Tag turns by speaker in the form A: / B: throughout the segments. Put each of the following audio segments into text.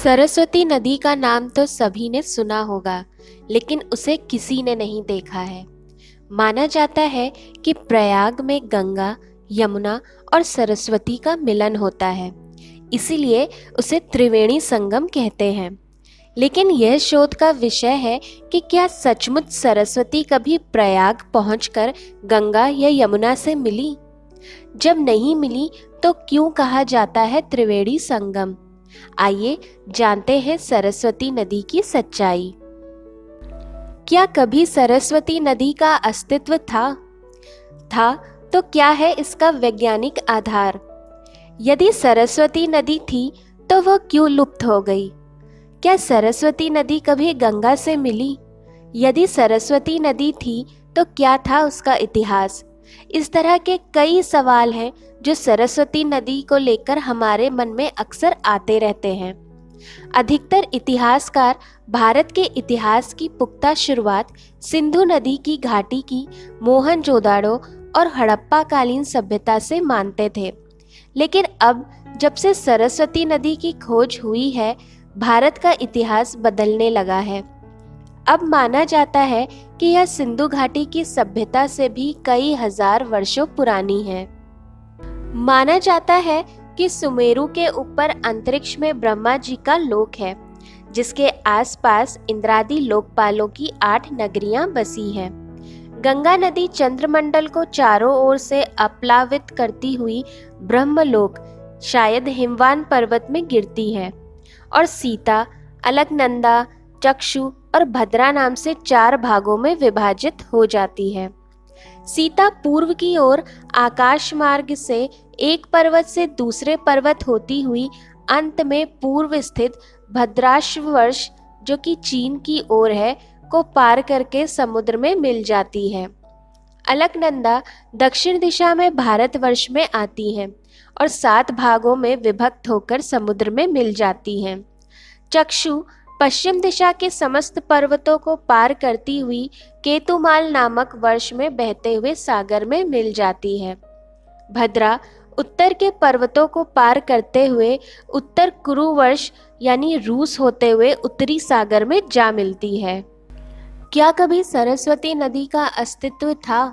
A: सरस्वती नदी का नाम तो सभी ने सुना होगा, लेकिन उसे किसी ने नहीं देखा है। माना जाता है कि प्रयाग में गंगा, यमुना और सरस्वती का मिलन होता है, इसीलिए उसे त्रिवेणी संगम कहते हैं। लेकिन यह शोध का विषय है कि क्या सचमुच सरस्वती कभी प्रयाग पहुंचकर गंगा या यमुना से मिली? जब नहीं मिली तो क्यों कहा जाता है त्रिवेणी संगम? आइए जानते हैं सरस्वती नदी की सच्चाई। क्या कभी सरस्वती नदी का अस्तित्व था? तो क्या है इसका वैज्ञानिक आधार? यदि सरस्वती नदी थी तो वह क्यों लुप्त हो गई? क्या सरस्वती नदी कभी गंगा से मिली? यदि सरस्वती नदी थी तो क्या था उसका इतिहास? इस तरह के कई सवाल हैं जो सरस्वती नदी को लेकर हमारे मन में अक्सर आते रहते हैं। अधिकतर इतिहासकार भारत के इतिहास की पुख्ता शुरुआत सिंधु नदी की घाटी की मोहनजोदाड़ो और हड़प्पा कालीन सभ्यता से मानते थे। लेकिन अब जब से सरस्वती नदी की खोज हुई है, भारत का इतिहास बदलने लगा है। अब माना जाता है कि यह सिंधु घाटी की सभ्यता से भी कई हजार वर्षों पुरानी है। माना जाता है कि सुमेरु के ऊपर अंतरिक्ष में ब्रह्मा जी का लोक है, जिसके आसपास इंद्रादि लोकपालों की 8 नगरियां बसी हैं। गंगा नदी चंद्रमंडल को चारों ओर से अप्लावित करती हुई ब्रह्मलोक शायद हिमवान पर्वत में गिरती है और सीता, अलकनंदा, चक्षु और भद्रा नाम से 4 भागों में विभाजित हो जाती है। सीता पूर्व की ओर आकाश मार्ग से एक पर्वत से दूसरे पर्वत होती हुई अंत में पूर्व स्थित भद्राश्ववर्ष, जो कि चीन की ओर है, को पार करके समुद्र में मिल जाती है। अलकनंदा दक्षिण दिशा में भारतवर्ष में आती है और 7 भागों में विभक्त होकर समुद्र में मिल जाती है। चक्षु पश्चिम दिशा के समस्त पर्वतों को पार करती हुई केतुमाल नामक वर्ष में बहते हुए सागर में मिल जाती है। भद्रा उत्तर के पर्वतों को पार करते हुए उत्तर कुरु वर्ष यानी रूस होते हुए उत्तरी सागर में जा मिलती है। क्या कभी सरस्वती नदी का अस्तित्व था?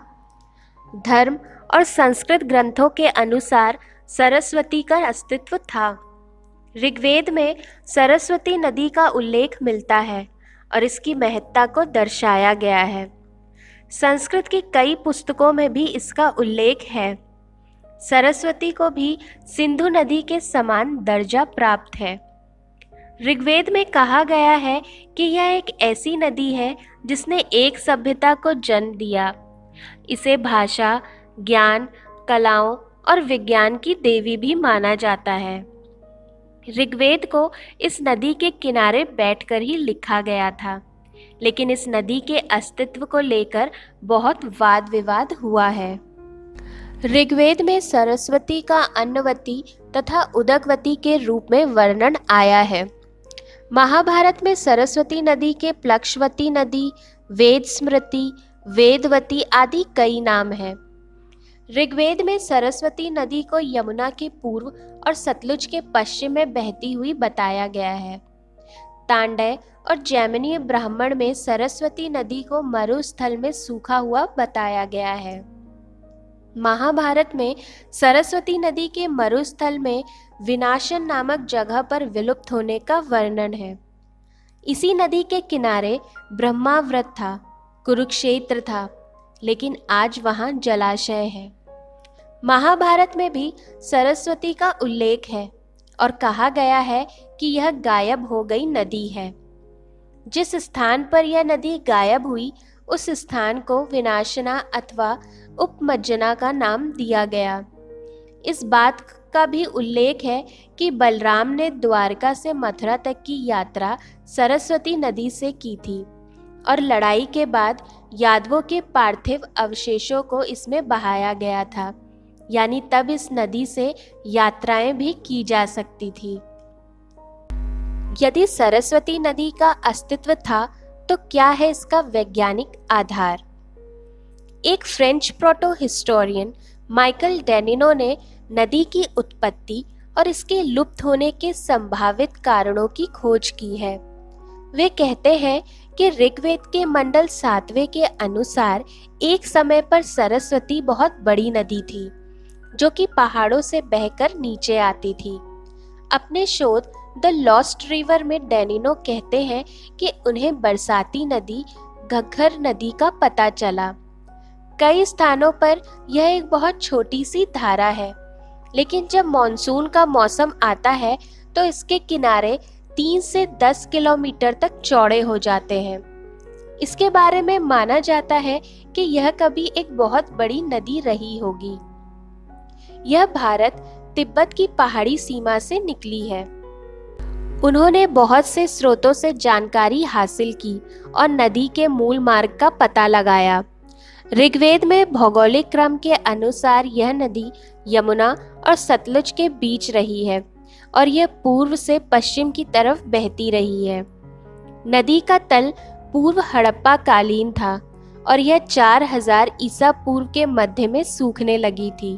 A: धर्म और संस्कृत ग्रंथों के अनुसार सरस्वती का अस्तित्व था। ऋग्वेद में सरस्वती नदी का उल्लेख मिलता है और इसकी महत्ता को दर्शाया गया है। संस्कृत की कई पुस्तकों में भी इसका उल्लेख है। सरस्वती को भी सिंधु नदी के समान दर्जा प्राप्त है। ऋग्वेद में कहा गया है कि यह एक ऐसी नदी है जिसने एक सभ्यता को जन्म दिया। इसे भाषा, ज्ञान, कलाओं और विज्ञान की देवी भी माना जाता है। ऋग्वेद को इस नदी के किनारे बैठकर ही लिखा गया था, लेकिन इस नदी के अस्तित्व को लेकर बहुत वाद विवाद हुआ है। ऋग्वेद में सरस्वती का अन्नवती तथा उदकवती के रूप में वर्णन आया है। महाभारत में सरस्वती नदी के प्लक्षवती नदी, वेद स्मृति, वेदवती आदि कई नाम हैं। ऋग्वेद में सरस्वती नदी को यमुना के पूर्व और सतलुज के पश्चिम में बहती हुई बताया गया है। तांडय और जैमिनी ब्राह्मण में सरस्वती नदी को मरुस्थल में सूखा हुआ बताया गया है। महाभारत में सरस्वती नदी के मरुस्थल में विनाशन नामक जगह पर विलुप्त होने का वर्णन है। इसी नदी के किनारे ब्रह्माव्रत था, कुरुक्षेत्र था, लेकिन आज वहां जलाशय है। महाभारत में भी सरस्वती का उल्लेख है और कहा गया है कि यह गायब हो गई नदी है। जिस स्थान पर यह नदी गायब हुई उस स्थान को विनाशना अथवा उपमज्जना का नाम दिया गया। इस बात का भी उल्लेख है कि बलराम ने द्वारका से मथुरा तक की यात्रा सरस्वती नदी से की थी और लड़ाई के बाद यादवों के पार्थिव अवशेषों को इसमें बहाया गया था, यानी तब इस नदी से यात्राएं भी की जा सकती थी। यदि सरस्वती नदी का अस्तित्व था तो क्या है इसका वैज्ञानिक आधार? एक फ्रेंच प्रोटो हिस्टोरियन माइकल डेनिनो ने नदी की उत्पत्ति और इसके लुप्त होने के संभावित कारणों की खोज की है। वे कहते हैं कि ऋग्वेद के मंडल 7वें के अनुसार एक समय पर सरस्वती बहुत बड़ी नदी थी जो कि पहाड़ों से बहकर नीचे आती थी। अपने शोध द लॉस्ट रिवर में डैनिनो कहते हैं कि उन्हें बरसाती नदी घग्गर नदी का पता चला। कई स्थानों पर यह एक बहुत छोटी सी धारा है, लेकिन जब मॉनसून का मौसम आता है तो इसके किनारे 3 से 10 किलोमीटर तक चौड़े हो जाते हैं। इसके बारे में माना जाता है कि यह कभी एक बहुत बड़ी नदी रही होगी। यह भारत तिब्बत की पहाड़ी सीमा से निकली है। उन्होंने बहुत से स्रोतों से जानकारी हासिल की और नदी के मूल मार्ग का पता लगाया। ऋग्वेद में भौगोलिक क्रम के अनुसार यह नदी यमुना और सतलुज के बीच रही है और यह पूर्व से पश्चिम की तरफ बहती रही है। नदी का तल पूर्व हड़प्पा कालीन था और यह 4000 ईसा पूर्व के मध्य में सूखने लगी थी।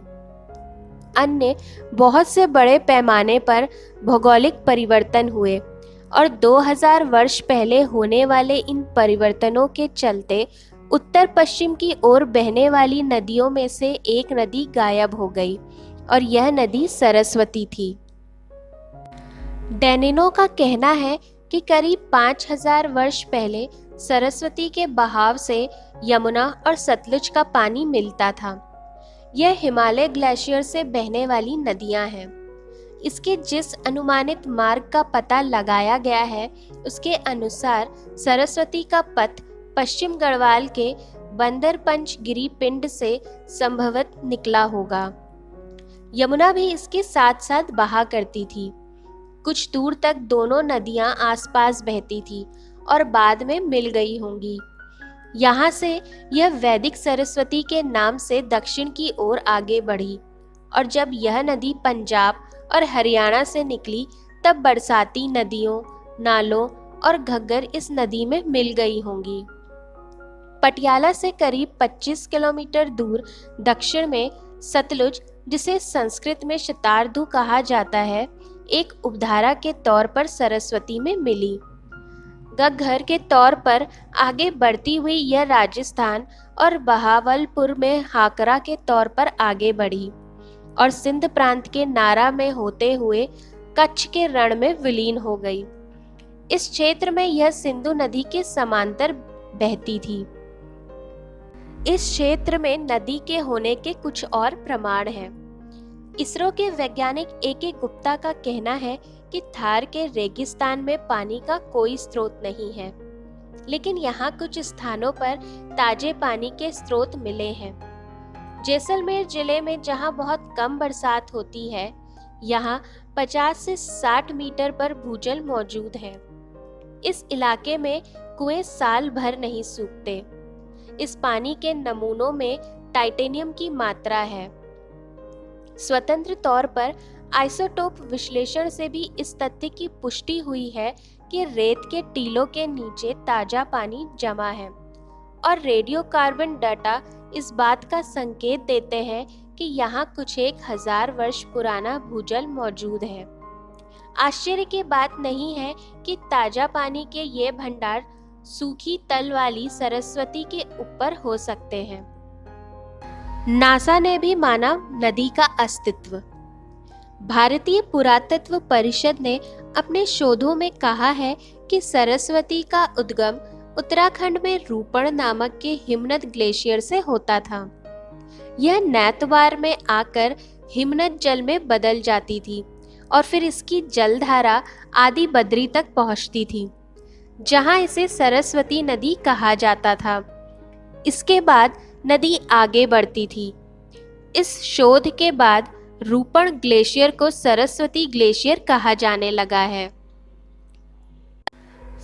A: अन्य बहुत से बड़े पैमाने पर भौगोलिक परिवर्तन हुए और 2000 वर्ष पहले होने वाले इन परिवर्तनों के चलते उत्तर पश्चिम की ओर बहने वाली नदियों में से एक नदी गायब हो गई और यह नदी सरस्वती थी। डैनिनो का कहना है कि करीब 5000 वर्ष पहले सरस्वती के बहाव से यमुना और सतलुज का पानी मिलता था। यह हिमालय ग्लेशियर से बहने वाली नदियां हैं। इसके जिस अनुमानित मार्ग का पता लगाया गया है उसके अनुसार सरस्वती का पथ पश्चिम गढ़वाल के बंदरपंच गिरी पिंड से संभवतः निकला होगा। यमुना भी इसके साथ साथ बहा करती थी। कुछ दूर तक दोनों नदियां आसपास बहती थी और बाद में मिल गई होंगी। यहाँ से यह वैदिक सरस्वती के नाम से दक्षिण की ओर आगे बढ़ी और जब यह नदी पंजाब और हरियाणा से निकली तब बरसाती नदियों, नालों और घग्गर इस नदी में मिल गई होंगी। पटियाला से करीब 25 किलोमीटर दूर दक्षिण में सतलुज, जिसे संस्कृत में शतार्दु कहा जाता है, एक उपधारा के तौर पर सरस्वती में मिली। घग्गर के तौर पर आगे बढ़ती हुई यह राजस्थान और बहावलपुर में हाकरा के तौर पर आगे बढ़ी और सिंध प्रांत के नारा में होते हुए कच्छ के रण में विलीन हो गई। इस क्षेत्र में यह सिंधु नदी के समांतर बहती थी। इस क्षेत्र में नदी के होने के कुछ और प्रमाण हैं। इसरो के वैज्ञानिक A.K. गुप्ता का कहना है कि थार के रेगिस्तान में पानी का कोई स्रोत नहीं है, लेकिन यहाँ कुछ स्थानों पर ताजे पानी के स्रोत मिले हैं। जैसलमेर जिले में जहाँ बहुत कम बरसात होती है, यहाँ 50 से 60 मीटर पर भूजल मौजूद है। इस इलाके में कुएं साल भर नहीं सूखते। इस पानी के नमूनों में टाइटेनियम की मात्रा है। स्वतंत्र तौर पर आइसोटोप विश्लेषण से भी इस तथ्य की पुष्टि हुई है कि रेत के टीलों के नीचे ताजा पानी जमा है और रेडियो कार्बन डाटा इस बात का संकेत देते हैं कि यहाँ कुछ 1000 वर्ष पुराना भूजल मौजूद है। आश्चर्य की बात नहीं है कि ताजा पानी के ये भंडार सूखी तल वाली सरस्वती के ऊपर हो सकते हैं। नासा ने भी माना नदी का अस्तित्व। भारतीय पुरातत्व परिषद ने अपने शोधों में कहा है कि सरस्वती का उद्गम उत्तराखंड में रूपण नामक के हिमनद ग्लेशियर से होता था। यह नैतवार में आकर हिमनद जल में बदल जाती थी और फिर इसकी जलधारा आदि बद्री तक पहुंचती थी, जहां इसे सरस्वती नदी कहा जाता था। इसके बाद नदी आगे बढ़ती थी। इस शोध के बाद रूपण ग्लेशियर को सरस्वती ग्लेशियर कहा जाने लगा है।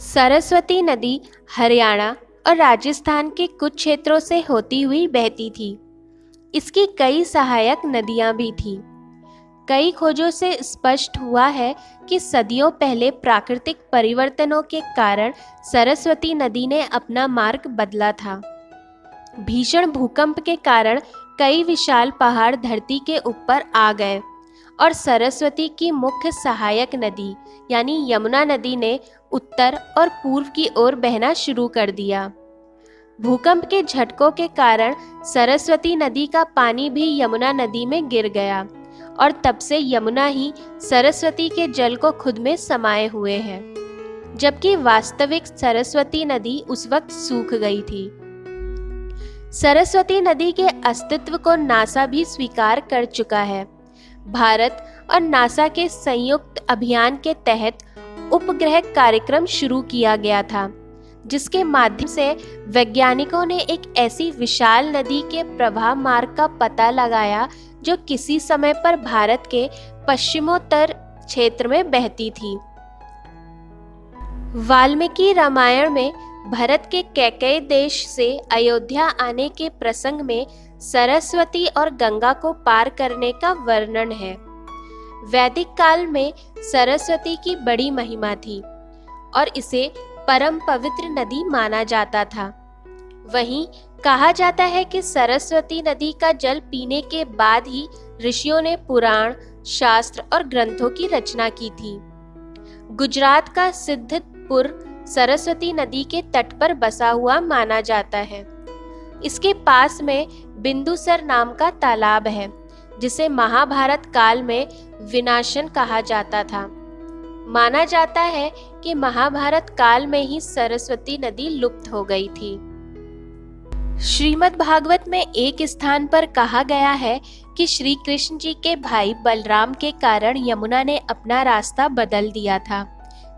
A: सरस्वती नदी हरियाणा और राजस्थान के कुछ क्षेत्रों से होती हुई बहती थी। इसकी कई सहायक नदियां भी थीं। कई खोजों से स्पष्ट हुआ है कि सदियों पहले प्राकृतिक परिवर्तनों के कारण सरस्वती नदी ने अपना मार्ग बदला था। भीषण भूकंप के कारण कई विशाल पहाड़ धरती के ऊपर आ गए और सरस्वती की मुख्य सहायक नदी यानी यमुना नदी ने उत्तर और पूर्व की ओर बहना शुरू कर दिया। भूकंप के झटकों के कारण सरस्वती नदी का पानी भी यमुना नदी में गिर गया और तब से यमुना ही सरस्वती के जल को खुद में समाये हुए है, जबकि वास्तविक सरस्वती नदी उस वक्त सूख गई थी। सरस्वती नदी के अस्तित्व को नासा भी स्वीकार कर चुका है। भारत और नासा के संयुक्त अभियान के तहत उपग्रह कार्यक्रम शुरू किया गया था, जिसके माध्यम से वैज्ञानिकों ने एक ऐसी विशाल नदी के प्रवाह मार्ग का पता लगाया जो किसी समय पर भारत के पश्चिमोत्तर क्षेत्र में बहती थी। वाल्मीकि रामायण में भरत के कैकेयी देश से अयोध्या आने के प्रसंग में सरस्वती और गंगा को पार करने का वर्णन है। वैदिक काल में सरस्वती की बड़ी महिमा थी और इसे परम पवित्र नदी माना जाता था। वहीं कहा जाता है कि सरस्वती नदी का जल पीने के बाद ही ऋषियों ने पुराण, शास्त्र और ग्रंथों की रचना की थी। गुजरात का सिद्धपुर सरस्वती नदी के तट पर बसा हुआ माना जाता है। इसके पास में बिंदुसर नाम का तालाब है, जिसे महाभारत काल में विनाशन कहा जाता था। माना जाता है कि महाभारत काल में ही सरस्वती नदी लुप्त हो गई थी। श्रीमद् भागवत में एक स्थान पर कहा गया है कि श्री कृष्ण जी के भाई बलराम के कारण यमुना ने अपना रास्ता बदल दिया था,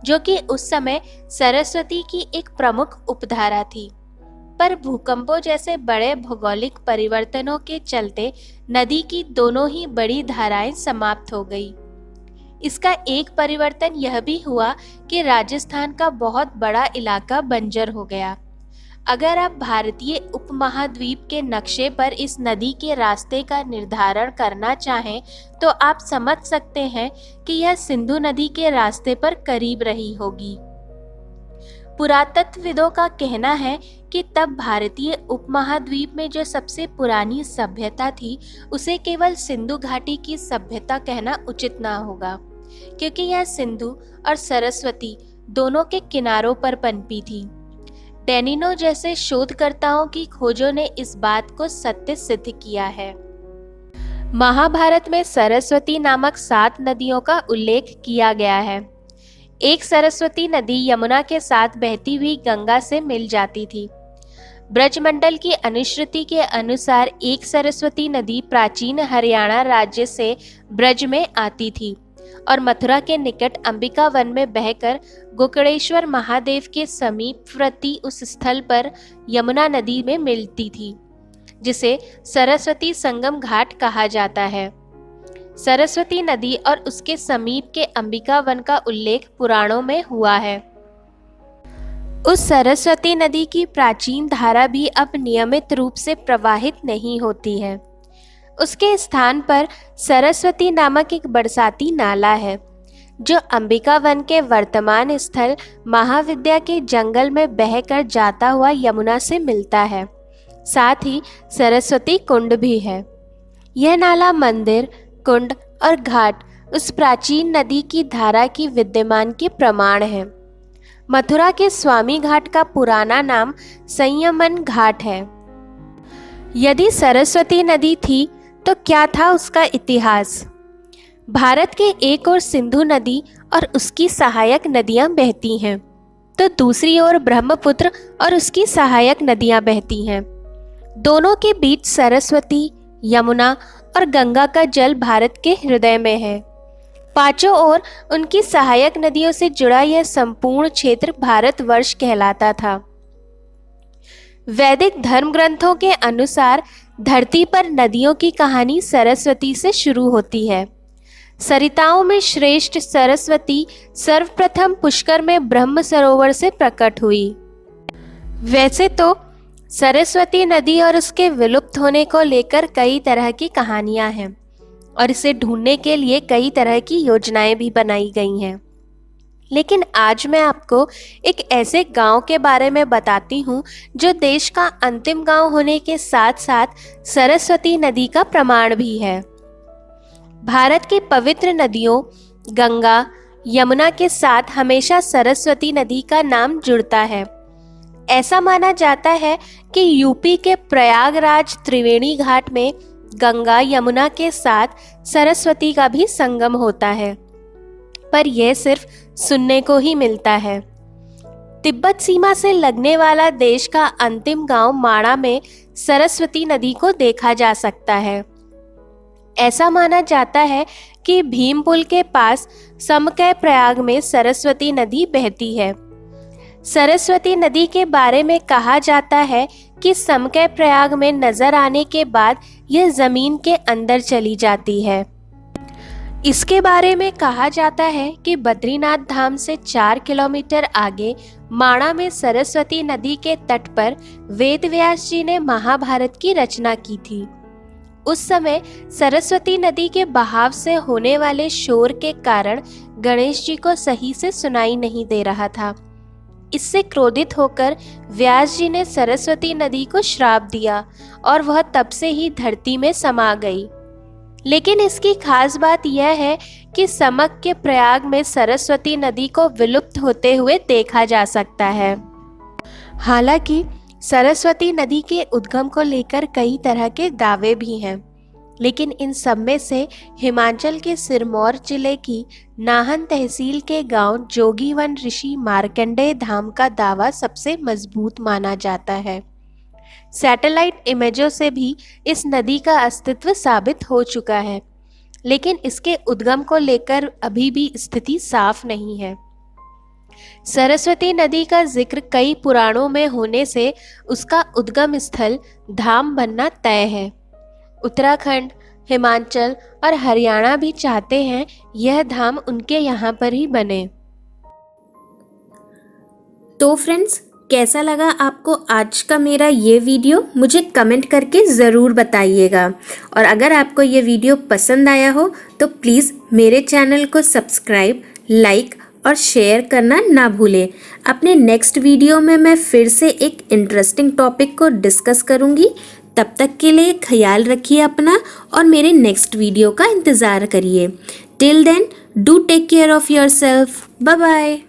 A: जो कि उस समय सरस्वती की एक प्रमुख उपधारा थी। पर भूकंपों जैसे बड़े भौगोलिक परिवर्तनों के चलते नदी की दोनों ही बड़ी धाराएं समाप्त हो गई। इसका एक परिवर्तन यह भी हुआ कि राजस्थान का बहुत बड़ा इलाका बंजर हो गया। अगर आप भारतीय उपमहाद्वीप के नक्शे पर इस नदी के रास्ते का निर्धारण करना चाहें तो आप समझ सकते हैं कि यह सिंधु नदी के रास्ते पर करीब रही होगी। पुरातत्वविदों का कहना है कि तब भारतीय उपमहाद्वीप में जो सबसे पुरानी सभ्यता थी उसे केवल सिंधु घाटी की सभ्यता कहना उचित ना होगा, क्योंकि यह सिंधु और सरस्वती दोनों के किनारों पर पनपी थी। डेनिनो जैसे शोधकर्ताओं की खोजों ने इस बात को सत्य सिद्ध किया है। महाभारत में सरस्वती नामक 7 नदियों का उल्लेख किया गया है। एक सरस्वती नदी यमुना के साथ बहती हुई गंगा से मिल जाती थी। ब्रजमंडल की अनुश्रुति के अनुसार एक सरस्वती नदी प्राचीन हरियाणा राज्य से ब्रज में आती थी और मथुरा के निकट अंबिका वन में बहकर गोकर्णेश्वर महादेव के समीपवर्ती उस स्थल पर यमुना नदी में मिलती थी, जिसे सरस्वती संगम घाट कहा जाता है। सरस्वती नदी और उसके समीप के अंबिका वन का उल्लेख पुराणों में हुआ है। उस सरस्वती नदी की प्राचीन धारा भी अब नियमित रूप से प्रवाहित नहीं होती है। उसके स्थान पर सरस्वती नामक एक बरसाती नाला है, जो अंबिका वन के वर्तमान स्थल महाविद्या के जंगल में बहकर जाता हुआ यमुना से मिलता है। साथ ही सरस्वती कुंड भी है। यह नाला मंदिर, कुंड और घाट उस प्राचीन नदी की धारा की विद्यमान के प्रमाण है। मथुरा के स्वामी घाट का पुराना नाम संयमन घाट है। यदि सरस्वती नदी थी तो क्या था उसका इतिहास? भारत के एक ओर सिंधु नदी और उसकी सहायक नदियां बहती हैं, तो दूसरी ओर ब्रह्मपुत्र और उसकी सहायक नदियां बहती हैं। दोनों के बीच सरस्वती, यमुना और गंगा का जल भारत के हृदय में है। पांचों ओर उनकी सहायक नदियों से जुड़ा यह संपूर्ण क्षेत्र भारतवर्ष कहलाता था। वैदिक धर्म ग्रंथों के अनुसार धरती पर नदियों की कहानी सरस्वती से शुरू होती है। सरिताओं में श्रेष्ठ सरस्वती सर्वप्रथम पुष्कर में ब्रह्म सरोवर से प्रकट हुई। वैसे तो सरस्वती नदी और उसके विलुप्त होने को लेकर कई तरह की कहानियां हैं और इसे ढूंढने के लिए कई तरह की योजनाएं भी बनाई गई हैं, लेकिन आज मैं आपको एक ऐसे गांव के बारे में बताती हूँ जो देश का अंतिम गांव होने के साथ साथ सरस्वती नदी का प्रमाण भी है। भारत की पवित्र नदियों गंगा, यमुना के साथ हमेशा सरस्वती नदी का नाम जुड़ता है। ऐसा माना जाता है कि यूपी के प्रयागराज त्रिवेणी घाट में गंगा यमुना के साथ सरस्वती का भी संगम होता है, पर यह सिर्फ सुनने को ही मिलता है। तिब्बत सीमा से लगने वाला देश का अंतिम गांव माणा में सरस्वती नदी को देखा जा सकता है। ऐसा माना जाता है कि भीम पुल के पास समकय प्रयाग में सरस्वती नदी बहती है। सरस्वती नदी के बारे में कहा जाता है कि समकय प्रयाग में नजर आने के बाद यह जमीन के अंदर चली जाती है। इसके बारे में कहा जाता है कि बद्रीनाथ धाम से 4 किलोमीटर आगे माणा में सरस्वती नदी के तट पर वेद व्यास जी ने महाभारत की रचना की थी। उस समय सरस्वती नदी के बहाव से होने वाले शोर के कारण गणेश जी को सही से सुनाई नहीं दे रहा था। इससे क्रोधित होकर व्यास जी ने सरस्वती नदी को श्राप दिया और वह तब से ही धरती में समा गई। लेकिन इसकी खास बात यह है कि समक के प्रयाग में सरस्वती नदी को विलुप्त होते हुए देखा जा सकता है। हालांकि सरस्वती नदी के उद्गम को लेकर कई तरह के दावे भी हैं, लेकिन इन सब में से हिमाचल के सिरमौर जिले की नाहन तहसील के गांव जोगीवन ऋषि मार्कंडेय धाम का दावा सबसे मजबूत माना जाता है। सैटेलाइट इमेजों से भी इस नदी का अस्तित्व साबित हो चुका है, लेकिन इसके उद्गम को लेकर अभी भी स्थिति साफ नहीं है। सरस्वती नदी का जिक्र कई पुराणों में होने से उसका उद्गम स्थल धाम बनना तय है। उत्तराखंड, हिमाचल और हरियाणा भी चाहते हैं यह धाम उनके यहाँ पर ही बने।
B: तो फ्रेंड्स, कैसा लगा आपको आज का मेरा ये वीडियो? मुझे कमेंट करके ज़रूर बताइएगा। और अगर आपको ये वीडियो पसंद आया हो तो प्लीज़ मेरे चैनल को सब्सक्राइब, लाइक और शेयर करना ना भूलें। अपने नेक्स्ट वीडियो में मैं फिर से एक इंटरेस्टिंग टॉपिक को डिस्कस करूँगी। तब तक के लिए ख्याल रखिए अपना और मेरे नेक्स्ट वीडियो का इंतज़ार करिए। Till then, do take care of yourself. Bye bye.